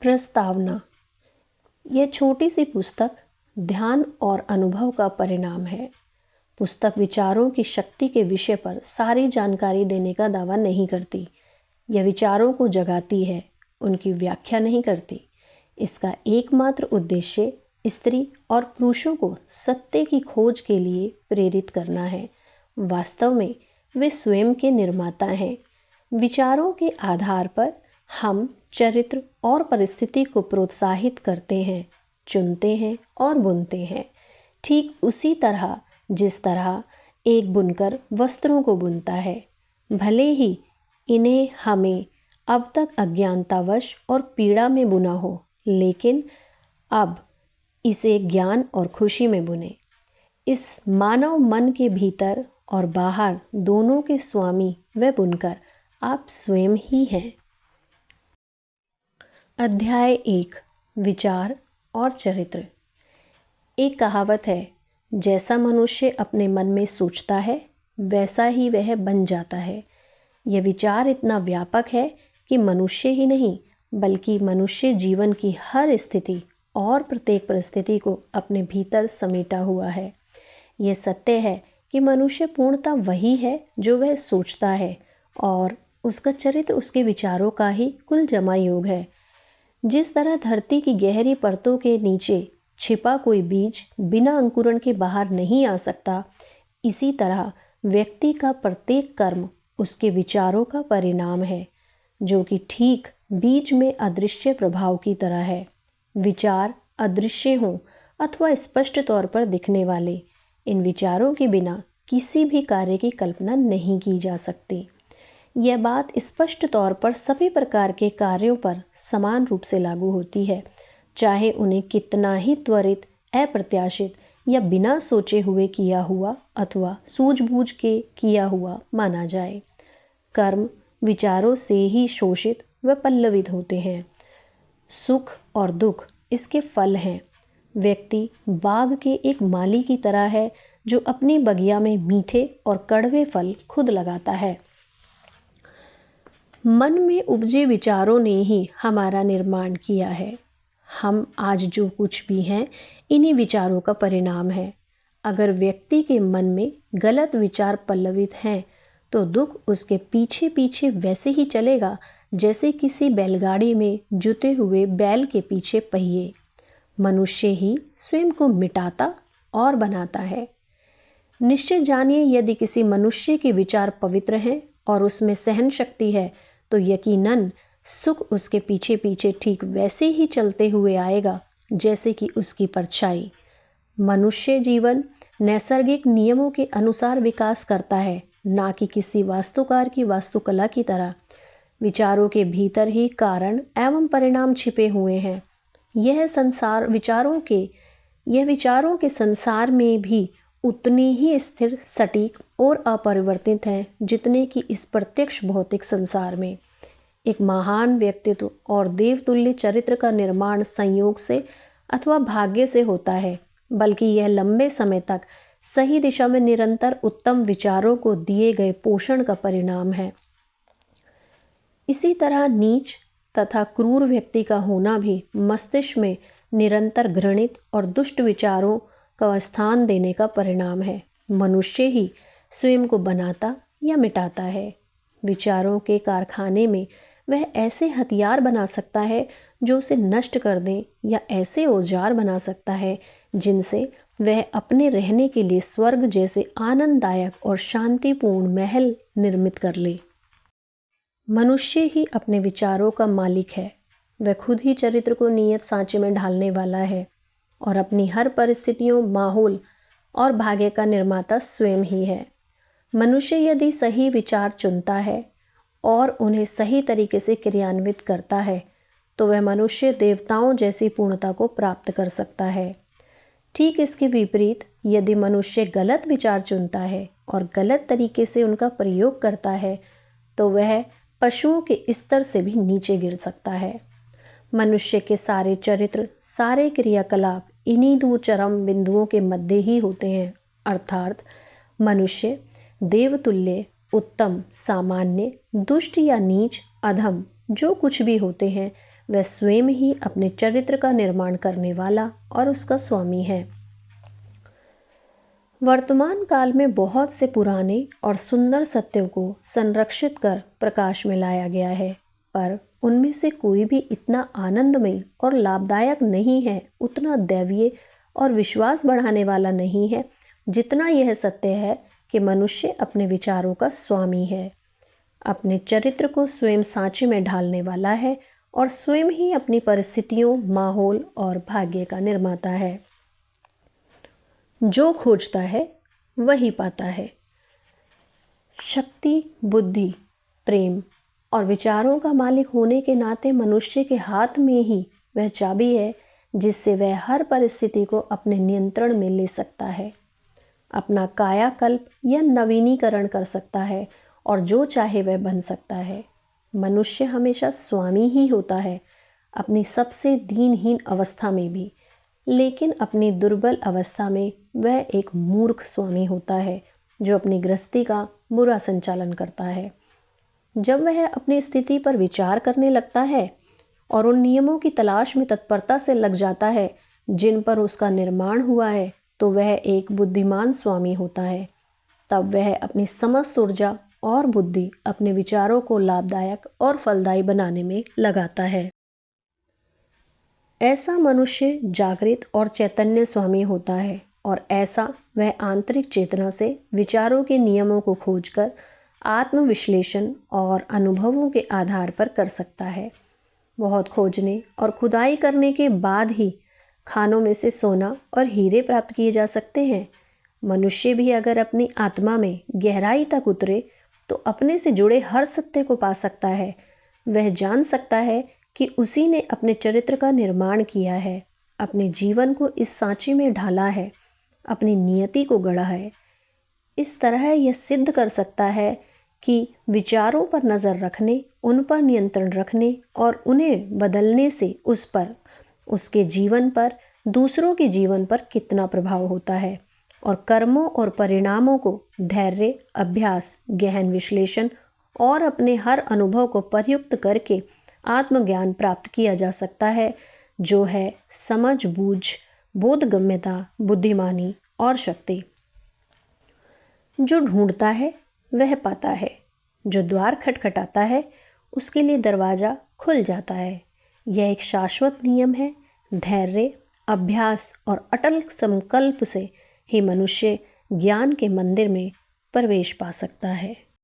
प्रस्तावना। यह छोटी सी पुस्तक ध्यान और अनुभव का परिणाम है। पुस्तक विचारों की शक्ति के विषय पर सारी जानकारी देने का दावा नहीं करती। यह विचारों को जगाती है, उनकी व्याख्या नहीं करती। इसका एकमात्र उद्देश्य स्त्री और पुरुषों को सत्य की खोज के लिए प्रेरित करना है। वास्तव में वे स्वयं के निर्माता हैं। विचारों के आधार पर हम चरित्र और परिस्थिति को प्रोत्साहित करते हैं, चुनते हैं और बुनते हैं। ठीक उसी तरह जिस तरह एक बुनकर वस्त्रों को बुनता है। भले ही इन्हें हमें अब तक अज्ञानतावश और पीड़ा में बुना हो, लेकिन अब इसे ज्ञान और खुशी में बुने। इस मानव मन के भीतर और बाहर दोनों के स्वामी व बुनकर आप स्वयं ही हैं। अध्याय 1 विचार और चरित्र। एक कहावत है, जैसा मनुष्य अपने मन में सोचता है वैसा ही वह बन जाता है। यह विचार इतना व्यापक है कि मनुष्य ही नहीं बल्कि मनुष्य जीवन की हर स्थिति और प्रत्येक परिस्थिति को अपने भीतर समेटा हुआ है। यह सत्य है कि मनुष्य पूर्णतः वही है जो वह सोचता है और उसका चरित्र उसके विचारों का ही कुल जमा योग है। जिस तरह धरती की गहरी परतों के नीचे छिपा कोई बीज बिना अंकुरण के बाहर नहीं आ सकता, इसी तरह व्यक्ति का प्रत्येक कर्म उसके विचारों का परिणाम है, जो कि ठीक बीज में अदृश्य प्रभाव की तरह है। विचार अदृश्य हों अथवा स्पष्ट तौर पर दिखने वाले, इन विचारों के बिना किसी भी कार्य की कल्पना नहीं की जा सकती। यह बात स्पष्ट तौर पर सभी प्रकार के कार्यों पर समान रूप से लागू होती है, चाहे उन्हें कितना ही त्वरित, अप्रत्याशित या बिना सोचे हुए किया हुआ अथवा सूझबूझ के किया हुआ माना जाए। कर्म विचारों से ही शोषित व पल्लवित होते हैं। सुख और दुख इसके फल हैं। व्यक्ति बाग के एक माली की तरह है जो अपनी बगिया में मीठे और कड़वे फल खुद लगाता है। मन में उपजे विचारों ने ही हमारा निर्माण किया है। हम आज जो कुछ भी हैं, इन्हीं विचारों का परिणाम है। अगर व्यक्ति के मन में गलत विचार पल्लवित हैं, तो दुख उसके पीछे पीछे वैसे ही चलेगा जैसे किसी बैलगाड़ी में जुते हुए बैल के पीछे पहिए। मनुष्य ही स्वयं को मिटाता और बनाता है। निश्चय जानिए, यदि किसी मनुष्य के विचार पवित्र हैं और उसमें सहन शक्ति है, तो यकीनन सुख उसके पीछे पीछे ठीक वैसे ही चलते हुए आएगा जैसे कि उसकी परछाई। मनुष्य जीवन नैसर्गिक नियमों के अनुसार विकास करता है, ना कि किसी वास्तुकार की वास्तुकला की तरह। विचारों के भीतर ही कारण एवं परिणाम छिपे हुए हैं। यह विचारों के संसार में भी उतने ही स्थिर, सटीक और अपरिवर्तित हैं जितने कि इस प्रत्यक्ष भौतिक संसार में। एक महान व्यक्तित्व और देवतुल्य चरित्र का निर्माण संयोग से अथवा भाग्य से होता है, बल्कि यह लंबे समय तक सही दिशा में निरंतर उत्तम विचारों को दिए गए पोषण का परिणाम है। इसी तरह नीच तथा क्रूर व्यक्ति का होना भी मस्तिष्क में निरंतर घृणित और दुष्ट विचारों का स्थान देने का परिणाम है। मनुष्य ही स्वयं को बनाता या मिटाता है। विचारों के कारखाने में वह ऐसे हथियार बना सकता है जो उसे नष्ट कर दें, या ऐसे औजार बना सकता है जिनसे वह अपने रहने के लिए स्वर्ग जैसे आनंददायक और शांतिपूर्ण महल निर्मित कर ले। मनुष्य ही अपने विचारों का मालिक है। वह खुद ही चरित्र को नियत सांचे में ढालने वाला है और अपनी हर परिस्थितियों, माहौल और भाग्य का निर्माता स्वयं ही है। मनुष्य यदि सही विचार चुनता है और उन्हें सही तरीके से क्रियान्वित करता है, तो वह मनुष्य देवताओं जैसी पूर्णता को प्राप्त कर सकता है। ठीक इसके विपरीत, यदि मनुष्य गलत विचार चुनता है और गलत तरीके से उनका प्रयोग करता है, तो वह पशुओं के स्तर से भी नीचे गिर सकता है। मनुष्य के सारे चरित्र, सारे क्रियाकलाप इन्हीं दो चरम बिंदुओं के मध्य ही होते हैं, अर्थात मनुष्य देवतुल्य, उत्तम, सामान्य, दुष्ट या नीच, अधम जो कुछ भी होते हैं, वह स्वयं ही अपने चरित्र का निर्माण करने वाला और उसका स्वामी है। वर्तमान काल में बहुत से पुराने और सुंदर सत्यों को संरक्षित कर प्रकाश में लाया गया है, पर उनमें से कोई भी इतना आनंदमय और लाभदायक नहीं है, उतना दैवीय और विश्वास बढ़ाने वाला नहीं है, जितना यह सत्य है कि मनुष्य अपने विचारों का स्वामी है, अपने चरित्र को स्वयं सांचे में ढालने वाला है और स्वयं ही अपनी परिस्थितियों, माहौल और भाग्य का निर्माता है। जो खोजता है वही पाता है। शक्ति, बुद्धि, प्रेम और विचारों का मालिक होने के नाते मनुष्य के हाथ में ही वह चाबी है जिससे वह हर परिस्थिति को अपने नियंत्रण में ले सकता है, अपना कायाकल्प या नवीनीकरण कर सकता है और जो चाहे वह बन सकता है। मनुष्य हमेशा स्वामी ही होता है, अपनी सबसे दीनहीन अवस्था में भी, लेकिन अपनी दुर्बल अवस्था में वह एक मूर्ख स्वामी होता है जो अपनी गृहस्थी का बुरा संचालन करता है। जब वह अपनी स्थिति पर विचार करने लगता है और उन नियमों की तलाश में तत्परता से लग जाता है जिन पर उसका निर्माण हुआ है, तो वह एक बुद्धिमान स्वामी होता है। तब वह अपनी समस्त ऊर्जा और बुद्धि अपने विचारों को लाभदायक और फलदायी बनाने में लगाता है। ऐसा मनुष्य जागृत और चैतन्य स्वामी होता है और ऐसा वह आंतरिक चेतना से विचारों के नियमों को खोजकर आत्मविश्लेषण और अनुभवों के आधार पर कर सकता है। बहुत खोजने और खुदाई करने के बाद ही खानों में से सोना और हीरे प्राप्त किए जा सकते हैं। मनुष्य भी अगर अपनी आत्मा में गहराई तक उतरे तो अपने से जुड़े हर सत्य को पा सकता है। वह जान सकता है कि उसी ने अपने चरित्र का निर्माण किया है, अपने जीवन को इस सांचे में ढाला है, अपनी नियति को गढ़ा है। इस तरह यह सिद्ध कर सकता है कि विचारों पर नज़र रखने, उन पर नियंत्रण रखने और उन्हें बदलने से उस पर, उसके जीवन पर, दूसरों के जीवन पर कितना प्रभाव होता है और कर्मों और परिणामों को धैर्य, अभ्यास, गहन विश्लेषण और अपने हर अनुभव को प्रयुक्त करके आत्मज्ञान प्राप्त किया जा सकता है, जो है समझ, बूझ, बोधगम्यता, बुद्धिमानी और शक्ति। जो ढूंढता है वह पाता है, जो द्वार खटखटाता है उसके लिए दरवाजा खुल जाता है। यह एक शाश्वत नियम है। धैर्य, अभ्यास और अटल संकल्प से ही मनुष्य ज्ञान के मंदिर में प्रवेश पा सकता है।